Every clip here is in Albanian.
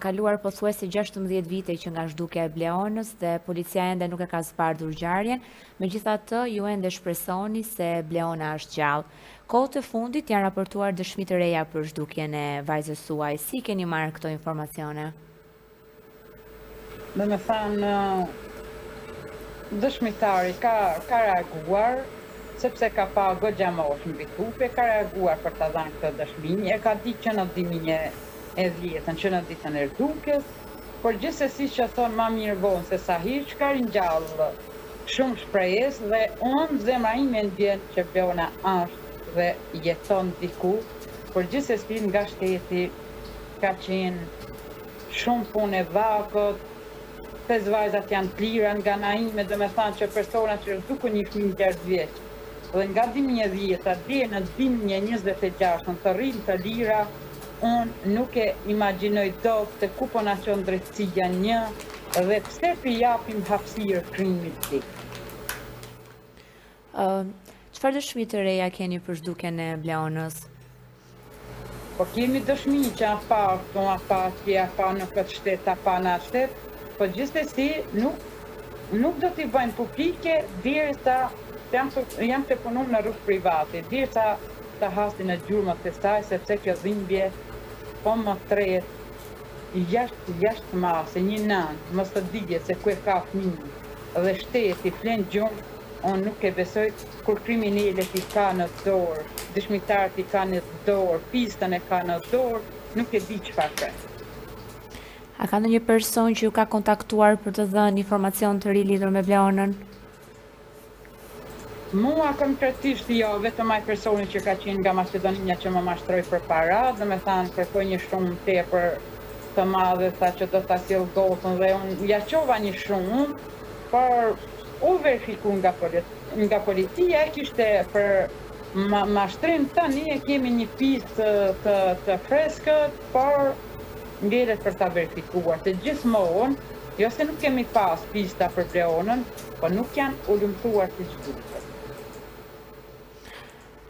Kaluar pothuajse 16 vite që nga zhdukja e Bleonës dhe policia ende nuk e ka zbardhur ngjarjen, megjithatë ju ende shpresoni se Bleona është gjallë. Kohët e fundit janë raportuar dëshmi të reja për zhdukjen e vajzës suaj. Si keni marrë këto informacione? Dhe me thanë, dëshmitari ka reaguar, sepse ka pa goxha mosh mbi tupe, ka reaguar për të dhënë këtë dëshmi, e ka ditë që në dimin e 10-ën, që në ditën e rdukjes, por gjithsesi që thonë ma mirë vonë se sa hiç, ka ringjallë shumë shprejes dhe unë zemra ime ndjen që Bleona është dhe jeton diku, por gjithsesi nga shteti ka qenë shumë punë e vakët, 5 vajzat janë të lira nga naime, dhe me thanë që persona që zhdukën një fëmijë 6 vjeç, dhe nga 2010 dhe në 2026 të rrinë të lira, unë nuk e imagjinoj dot se ku po na çon drejtësia një dhe pse pi japim hapësirë krimit ti. Çfarë dëshmi të reja keni për zhdukjen e Bleonës? Po kemi dëshmi që pa në këtë shtet, pa në atë shtet, po gjithsesi nuk do t'i bëjnë publike derisa jam të punu në rrugë private, derisa të hasin në gjurmët e saj, sepse kjo dhimbje po më tret jashtë mase, një nanë, mos të digje se ku e ka fëmijën, dhe shteti flen gjumë, unë nuk e besoj kur kriminalet i ka në dorë, dëshmitarët i ka në dorë, pistën e ka në dorë, nuk e di çfarë ka. A ka ndonjë person që ju ka kontaktuar për të dhënë informacion të ri lidhur me Bleonën? Mua konkretisht jo, vetëm ai personi që ka qenë nga Maqedonia që më mashtroi për para, dhe me thanë kërkoj një shumë tepër të madhe, tha që do ta sjell gotën dhe unë ja qova një shumë, por u verifiku nga policia e kishte për mashtrim tani e kemi një pistë të freskët, por ngjelet për ta verifikuar, se gjithmonë, jo se nuk kemi pas pista për Bleonën, po nuk janë ulëmtuar siç duhet.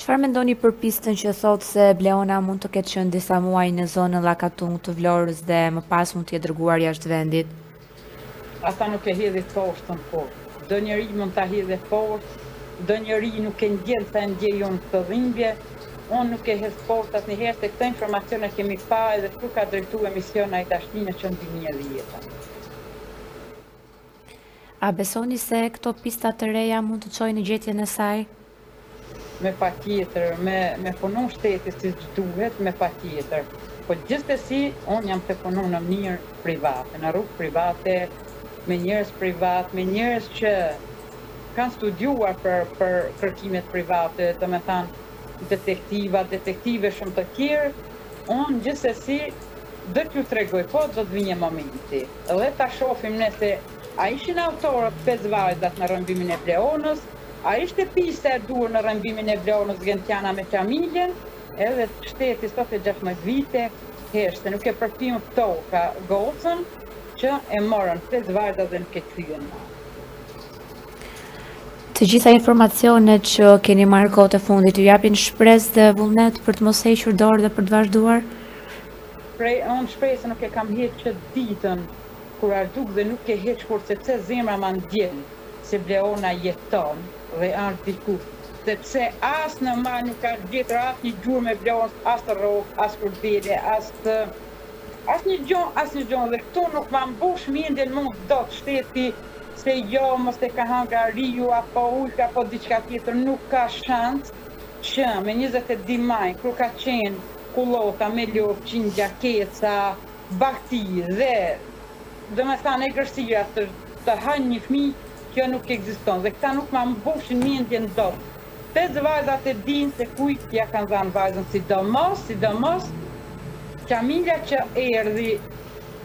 Çfarë mendoni për pistën që thotë se Bleona mund të ketë qenë disa muaj në zonën Llakatung të Vlorës dhe më pas mund të jetë dërguar jashtë vendit? Ata nuk e hedhin poshtën fort. Do njeri mund ta hedhë fort, do njeri nuk e ndjen sa ndjej unë këtë dhimbje, unë nuk e hedh fort asnjëherë, se këto informacione kemi pa edhe këtu ka drejtuar emisiona i dashninë që në 2010. A besoni se këto pista të reja mund të çojnë në gjetjen e saj? Me patjetër, me punu shteti si duhet, me patjetër. Po gjithsesi, unë jam të punu në mënyrë private, në rrugë private, me njerëz privat, me njerëz që kanë studiuar për kërkimet private, do me thanë detektive shumë të tjerë, unë gjithsesi do t'ju tregoj, po do të vinjë momenti. Dhe ta shohim nëse a ishin autorët 5 vajzat në rrëmbimin e Bleonës, a ishte pista e duhur në rrëmbimin e Bleonës Gentiana me familjen, edhe shteti sot e 16 vite, heshte, nuk e përfim këto ka gocën që e morën 5 vajzat dhe nuk e kthyen. Të gjitha informacionet që keni marrë kohët e fundit ju japin shpresë dhe vullnet për të mos hequr dorë dhe për të vazhduar? Unë shpresë nuk e kam heqë ditën kur arduk dhe nuk e heq kur sepse zemra ma ndjen se Bleona jeton dhe është diku, sepse as në mal nuk ka gjetur as një gjurmë me Bleonës, as të rrokë, as kurdele, as një gjon, dhe këtu nuk ma mbush mendjen mund dot shteti se jo, mos e ka hanga riu, apo ujk, apo diçka tjetër, nuk ka shans që me 22 maj, kur ka qenë kullota me lopë, qingja, keca, bakti dhe me thane e gërësira të hajnë një fëmijë, kjo nuk ekziston dhe këta nuk ma mbushin mendjen dot. 5 vajzat e dinë se kujt ja kanë dhënë vajzën, sidomos familja që erdhi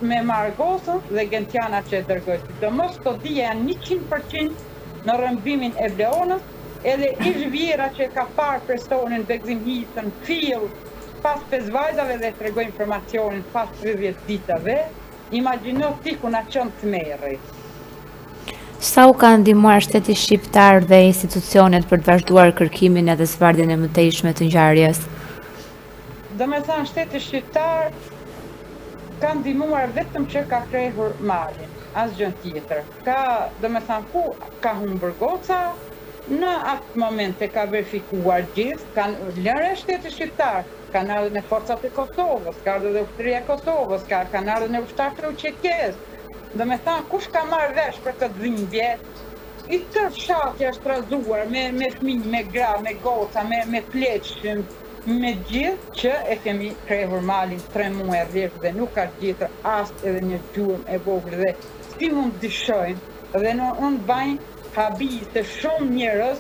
me Margosën dhe Gentiana që e dërgoi. Sidomos këto dije janë 100% në rrëmbimin e Bleonës, edhe ish vjera që ka parë personin Begzim Hitën fill pas 5 vajzave dhe tregoi informacionin pas 30 ditave, imagjino ti ku na çon të merri. Sa u ka ndihmuar shteti shqiptar dhe institucionet për të vazhduar kërkimin edhe zbardhjen e mëtejshme të ngjarjes? Do me thënë shteti shqiptar ka ndihmuar vetëm që ka krehur malin, asgjë tjetër. Ka, domethënë, ku ka humbur goca, në atë moment e ka verifikuar gjithë, kanë lënë shtetin shqiptar, kanë ardhur në forcat e Kosovës, ka ardhur dhe ushtria e Kosovës, kanë ardhur në ushtarë uçekez. Domethënë, kush ka marrë vesh për këtë dhimbje, i tërë fshati është trazuar me fëmijë, me gra, me goca, me pleqë, me gjithë që e kemi krehur malin 3 muaj rresht dhe nuk ka gjetur as edhe një gjurmë e vogël dhe si mund dyshojnë dhe unë bajnë habi se shumë njerëz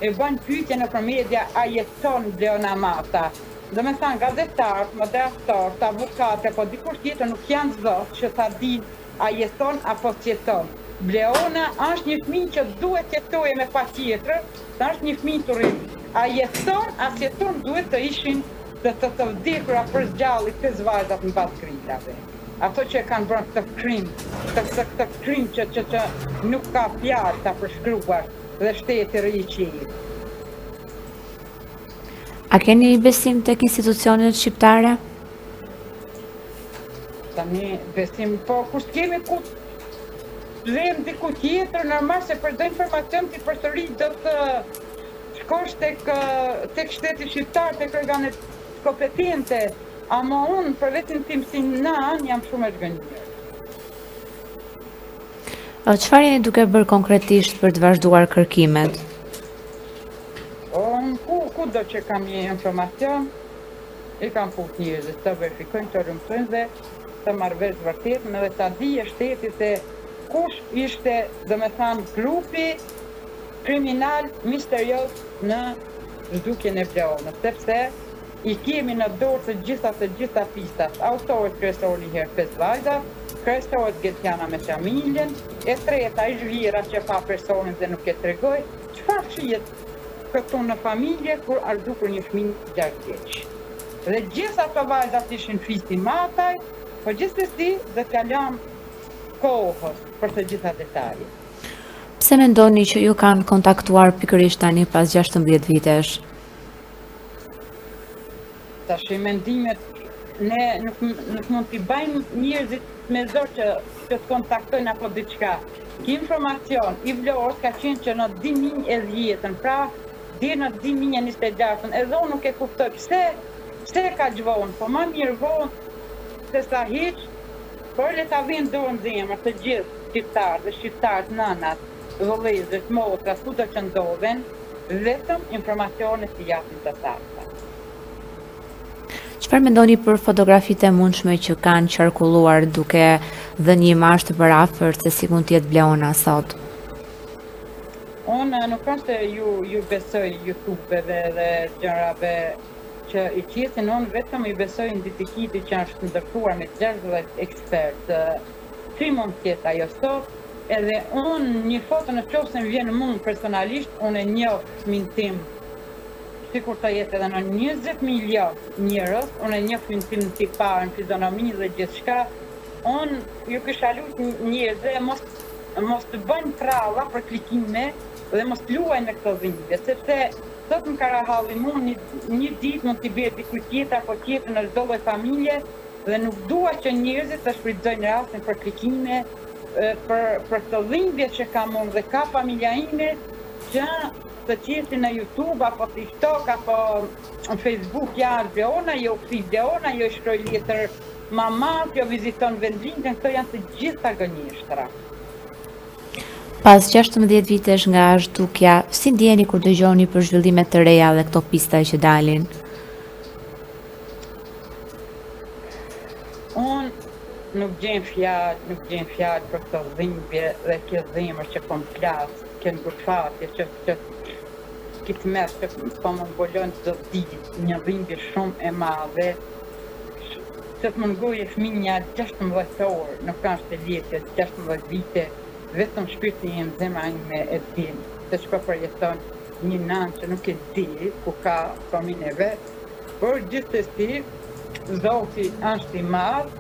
e bajnë pyetje nëpër media a jeton Bleona Mata. Domethënë gazetarët, moderatorët, avukatët apo dikush tjetër nuk janë zot që ta dinë a jeton apo s'jeton. Bleona është një fëmijë që duhet jetojë me patjetër, është një fëmijë turist. A jeton, as jeton, duhet të ishin të vdekura për zgjalli 5 vajzat në pas kritave. Ato që kanë bërë këtë krim që nuk ka fjalë ta përshkruar dhe shteti rriqi. A keni besim tek institucionet shqiptare? Tani besim, po kur kemi ku vëm diku tjetër, normal se për do informacion ti përsëri do të shkosh tek shteti shqiptar, tek organet kompetente, ama unë për vetin tim si nan jam shumë e zgënjur. Çfarë jeni duke bërë konkretisht për të vazhduar kërkimet? Ku do që kam një informacion, i kam fut njerëzit të verifikojnë, të rrëmtojnë dhe të marrë vesh vërtetën edhe ta dije shteti se kush ishte, domethënë, grupi kriminal misterios në zhdukjen e Bleonës, sepse i kemi në dorë të gjitha pistat. Autorit kryesor një herë 5 vajzat, kryesoret Gjetjana me familjen, e treta i zhvira që pa personin dhe nuk e tregoj, çfarë fshihet këtu në familje kur ardhukur një fëmijë 6 vjeç. Dhe gjitha ato vajzat ishin fisi mataj, po gjithsesi dhe t'ja lëm kohës për të gjitha detajet. Pse mendoni që ju kanë kontaktuar pikërisht tani pas 16 vitesh? Tash mendimet ne nuk mund t'i bajmë njerëzit me zor që të kontaktojnë apo diçka. Ki informacion i Vlorës ka qenë që në 2010, pra deri në 2026, edhe unë nuk e kuptoj pse ka vonë, po më mirë vonë se sa hiç, por le ta vinë dorën zemër të gjithë shqiptarë dhe shqiptarët nënat, vëllezërit, motrat, kudo që ndodhen, vetëm informacione si japin të sakta. Çfarë mendoni për fotografitë e mundshme që kanë qarkulluar duke dhënë një imazh të parafërt se si mund të jetë Bleona sot? Unë nuk është se ju besoj YouTube-ve dhe gjërave që i qesin, unë vetëm i besoj ndikimit që është ndërtuar me 60 ekspertë. Si mund të jetë ajo sot? Edhe unë një foto në qoftë se më vjen mua personalisht, unë e njoh fëmin tim, sikur të jetë edhe në 20 milion njerëz, unë e njoh fëmin tim si parë në fizionomi dhe gjithçka. Unë ju kisha lutur njerëzve mos të bëjnë tralla për klikime dhe mos luajnë në këto dhimbje, sepse sot më karahalli mua një ditë mund t'i bëhet dikujt tjetër apo tjetër në çdo lloj familje dhe nuk dua që njerëzit të shfrytëzojnë rastin për klikime, për këtë dhimbje që kam unë dhe ka familja ime që të qesin në YouTube apo TikTok apo në Facebook janë Bleona, jo kthi Bleona, jo shkroj letër mamat, jo viziton vendlindjen, këto janë të gjitha gënjeshtra. Pas 16 vitesh nga zhdukja, si ndjeni kur dëgjoni për zhvillimet të reja dhe këto pista që dalin? Unë nuk gjem fjalë për këto dhimbje dhe kjo dhimbje që po më flas, kjo ngurfatje që këtë mërë që po më mbolon çdo ditë, një dhimbje shumë e madhe, që të më ngojë fëmija 16 orë, nuk është e lehtë, 16 vite, vetëm shpirti im, zemra ime e din, se që po përjeton një nanë që nuk e di ku ka fëmin e vetë, por gjithsesi, Zoti është i madh,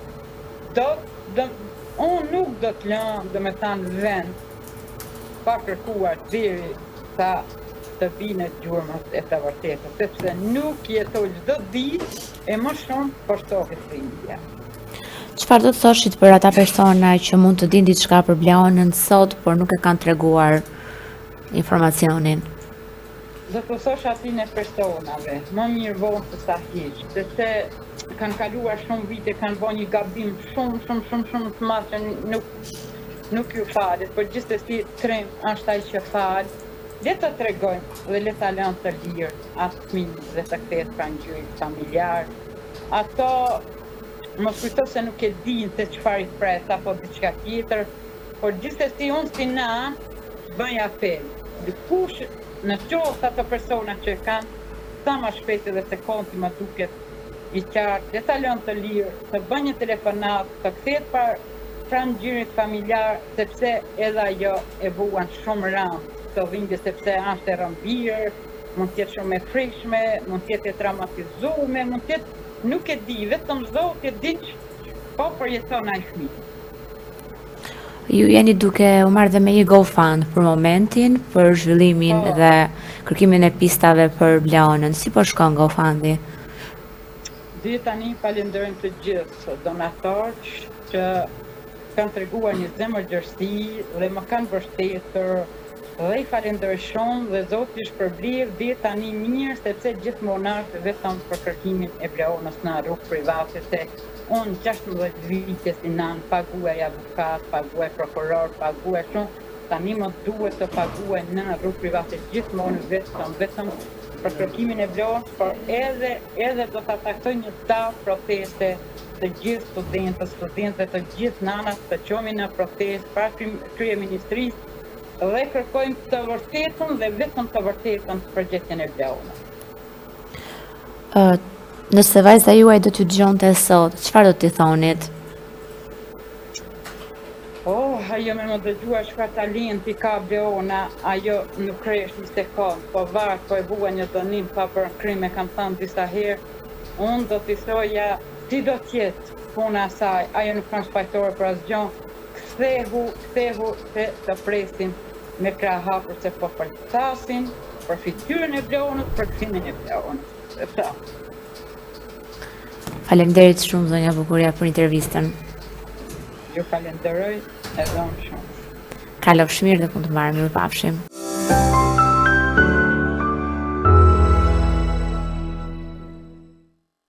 unë nuk do të lënë, domethënë vend pa kërkuar deri sa të vinë gjurmët e të vërtetës, sepse nuk jetoj çdo ditë e më shumë përshtohet dhimbja. Çfarë do të thoshit për ata persona që mund të dinë diçka për Bleonën sot, por nuk e kanë treguar informacionin? Do të thosh atyne personave, më mirë vonë se sa hiç, sepse kanë kaluar shumë vite, kanë bërë një gabim shumë të madh që nuk ju falet, por gjithsesi trim është ai që fal. Le të tregojnë dhe le ta lënë të lirë atë fëmijë dhe të kthehet pranë gjyqit familjar. Ato mos kujto se nuk e dinë se çfarë i pret apo diçka tjetër, por gjithsesi unë si nan bëj apel. Dikush në qoftë ato persona që kanë sa më shpejt edhe se konti më duket i qartë, le ta lënë të lirë, të bëjnë një telefonat, të kthehet pranë gjyqit familjar, sepse edhe ajo e vuan shumë rënd të dhimbje, sepse është e rëmbirë, mund të jetë shumë e frikshme, mund të jetë e traumatizuar, mund të jetë, nuk e di, vetëm Zoti e di po përjeton ai fëmijë. Ju jeni duke u marrë dhe me një GoFund për momentin, për zhvillimin dhe kërkimin e pistave për Bleonën. Si po shkon GoFundi? Dhe tani falenderojmë të gjithë donatorë që kanë treguar një zemër gjerësi dhe më kanë mbështetur dhe i falenderoj shumë dhe Zoti shpërblir dhe tani mirë, sepse gjithmonë është vetëm për kërkimin e Bleonës në rrugë private, se unë 16 vite si nan paguaj avokat, paguaj prokuror, paguaj shumë, tani më duhet të paguaj në rrugë private gjithmonë vetëm për kërkimin e Bleonës, por edhe do ta taktoj një davë proteste të gjithë studentët, të gjithë nanat të qomi në protestë para kryeministrisë dhe kërkojmë të vërtetën dhe vetëm të vërtetën për përgjegjën e Bleonës. Nëse vajza juaj do t'ju dëgjonte sot, çfarë do t'i thonit? Ajo me më dëgjua çfarë talenti ka Bleona, ajo nuk kresh një sekond, po varë, po e bua një dënim pa për krim, e kam thënë disa herë, unë do t'i thoja si do t'jetë puna asaj, ajo nuk kanë shpajtore për asgjë, kthehu se të presim me krah hapur, se po përcasin për fytyrën e Bleonës, për kthimin e Bleonës. Faleminderit shumë zonja Bukuria për intervistën. Ju falenderoj edhe unë shumë. Kalofsh mirë dhe punë të mbarë, mirupafshim.